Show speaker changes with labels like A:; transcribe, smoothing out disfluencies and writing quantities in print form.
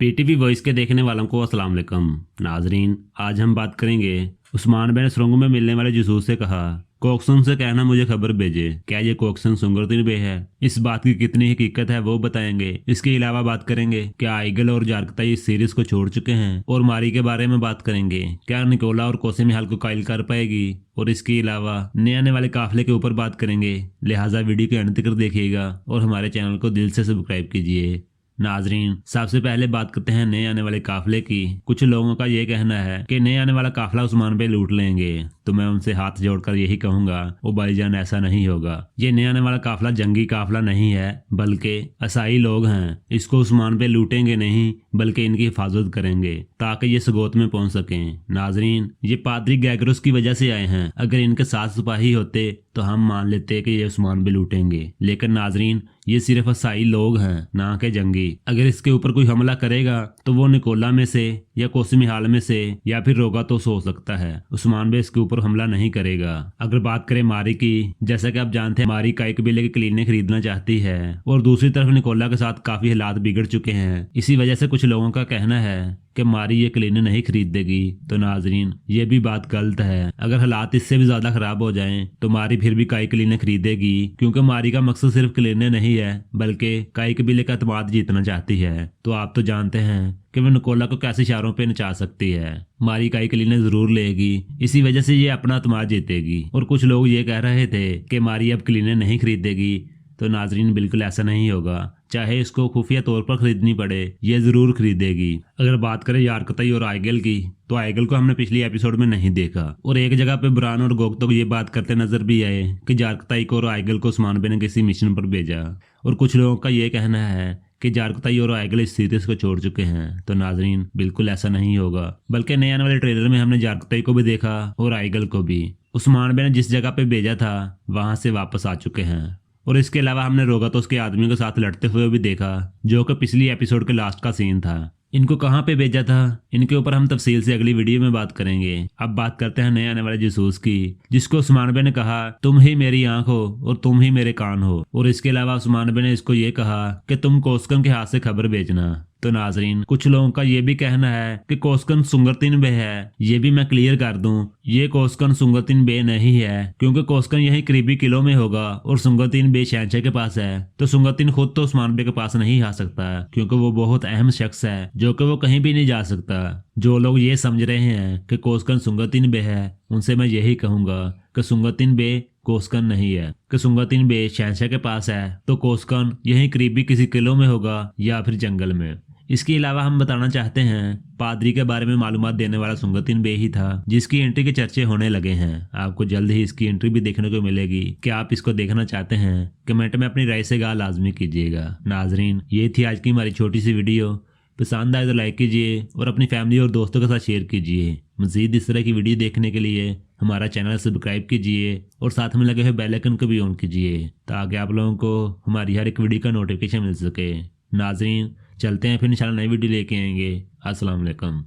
A: PTV voice के देखने वालों को अस्सलाम वालेकुम। नाजरीन, आज हम बात करेंगे उस्मान बे ने सुरंग में मिलने वाले जासूस से कहा कोक्सन से कहना मुझे खबर भेजे। क्या ये कोक्सन सुंगरतीन बे है? इस बात की कितनी हकीकत है वो बताएंगे। इसके अलावा बात करेंगे क्या आइगल और जारकताई इस सीरीज को छोड़ चुके हैं, और मारी के बारे में बात करेंगे। क्या निकोला और कोसेमी को कायल कर पाएगी, और इसके अलावा नए आने वाले काफिले के ऊपर बात करेंगे। लिहाजा वीडियो के अंत तक देखिएगा और हमारे चैनल को दिल से सब्सक्राइब कीजिए। नाजरीन, सबसे पहले बात करते हैं नए आने वाले काफिले की। कुछ लोगों का ये कहना है कि नए आने वाला काफिला उस्मान बे लूट लेंगे, तो मैं उनसे हाथ जोड़कर यही कहूंगा ओ भाईजान, ऐसा नहीं होगा। ये नए आने वाला काफिला जंगी काफिला नहीं है, बल्कि असाई लोग हैं। इसको उस्मान बे लूटेंगे नहीं, बल्कि इनकी हिफाजत करेंगे ताकि ये सगोत में पहुंच सकें। नाजरीन, ये पादरी गैगरुस की वजह से आए हैं। अगर इनके 7 सिपाही होते तो हम मान लेते कि ये उस्मान बे लूटेंगे, लेकिन नाजरीन ये सिर्फ असाई लोग हैं, ना कि जंगी। अगर इसके ऊपर कोई हमला करेगा तो वो निकोला में से या कोसमी हाल में से या फिर रोगातोस हो सकता है। उस्मान बे इसके ऊपर हमला नहीं करेगा। अगर बात करें मारी की, जैसा कि आप जानते हैं मारी कई कबीले के क्लीने खरीदना चाहती है, और दूसरी तरफ निकोला के साथ काफी हालात बिगड़ चुके हैं। इसी वजह से कुछ लोगों का कहना है कि मारी ये क्लीने नहीं खरीदेगी। तो नाजरीन, ये भी बात गलत है। अगर हालात इससे भी ज्यादा खराब हो जाएं तो मारी फिर भी काई क्लीने खरीदेगी, क्योंकि मारी का मकसद सिर्फ क्लीने नहीं है, बल्कि काई कबीले का एतमाद जीतना चाहती है। तो आप तो जानते हैं कि वो निकोला को कैसे इशारों पे नचा सकती है। मारी काई क्लीने जरूर लेगी, इसी वजह से ये अपना एतमाद जीतेगी। और कुछ लोग ये कह रहे थे कि मारी अब क्लीने नहीं खरीदेगी, तो नाजरीन बिल्कुल ऐसा नहीं होगा। चाहे इसको खुफिया तौर पर खरीदनी पड़े, ये जरूर खरीदेगी। अगर बात करें यारकताई और आइगल की, तो आइगल को हमने पिछली एपिसोड में नहीं देखा, और एक जगह पे ब्रान और गोगतो ये बात करते नजर भी आए कि जारकताई को और आइगल को उस्मान बे ने किसी मिशन पर भेजा। और कुछ लोगों का ये कहना है कि जारकताई और आइगल इस सीरीज को छोड़ चुके हैं। तो नाजरीन बिल्कुल ऐसा नहीं होगा, बल्कि नए आने वाले ट्रेलर में हमने जारकताई को भी देखा और आइगल को भी। उस्मान बे ने जिस जगह पे भेजा था वहां से वापस आ चुके हैं। और इसके अलावा हमने रोगातोस के आदमियों के साथ लड़ते हुए भी देखा, जो कि पिछली एपिसोड के लास्ट का सीन था। इनको कहाँ पे भेजा था, इनके ऊपर हम तफसील से अगली वीडियो में बात करेंगे। अब बात करते हैं नए आने वाले जासूस की, जिसको उस्मान बे ने कहा तुम ही मेरी आंख हो और तुम ही मेरे कान हो। और इसके अलावा उस्मान बे ने इसको ये कहा कि तुम कोस्कन के हाथ से खबर भेजना। तो नाजरीन, कुछ लोगों का ये भी कहना है कि कोस्कन सुंगरतीन बे है। ये भी मैं क्लियर कर दूं, ये कोस्कन सुंगरतीन बे नहीं है, क्योंकि कोस्कन यही करीबी किलो में होगा और सुंगरतीन बे शहंशाह के पास है। तो सुंगरतीन खुद तो उस्मान बे के पास नहीं आ सकता, क्योंकि वो बहुत अहम शख्स है जो कि वो कहीं भी नहीं जा सकता। जो लोग ये समझ रहे हैं कि कोस्कन सुंगरतीन बे है, उनसे मैं यही कहूंगा कि सुंगरतीन बे कोस्कन नहीं है, कि सुंगरतीन बे शहंशाह के पास है। तो कोस्कन यही करीबी किसी किलो में होगा या फिर जंगल में। इसके अलावा हम बताना चाहते हैं पादरी के बारे में मालूमात देने वाला सुंगरतीन बे ही था, जिसकी एंट्री के चर्चे होने लगे हैं। आपको जल्द ही इसकी एंट्री भी देखने को मिलेगी। क्या आप इसको देखना चाहते हैं? कमेंट में अपनी राय से गा लाजमी कीजिएगा। नाजरीन, ये थी आज की हमारी छोटी सी वीडियो। पसंद आए तो लाइक कीजिए और अपनी फैमिली और दोस्तों के साथ शेयर कीजिए। मजीद इस तरह की वीडियो देखने के लिए हमारा चैनल सब्सक्राइब कीजिए और साथ में लगे हुए बेल आइकन को भी ऑन कीजिए, ताकि आप लोगों को हमारी हर एक वीडियो का नोटिफिकेशन मिल सके। नाजरीन, चलते हैं फिर इंशाल्लाह नई वीडियो लेके आएंगे। अस्सलाम वालेकुम।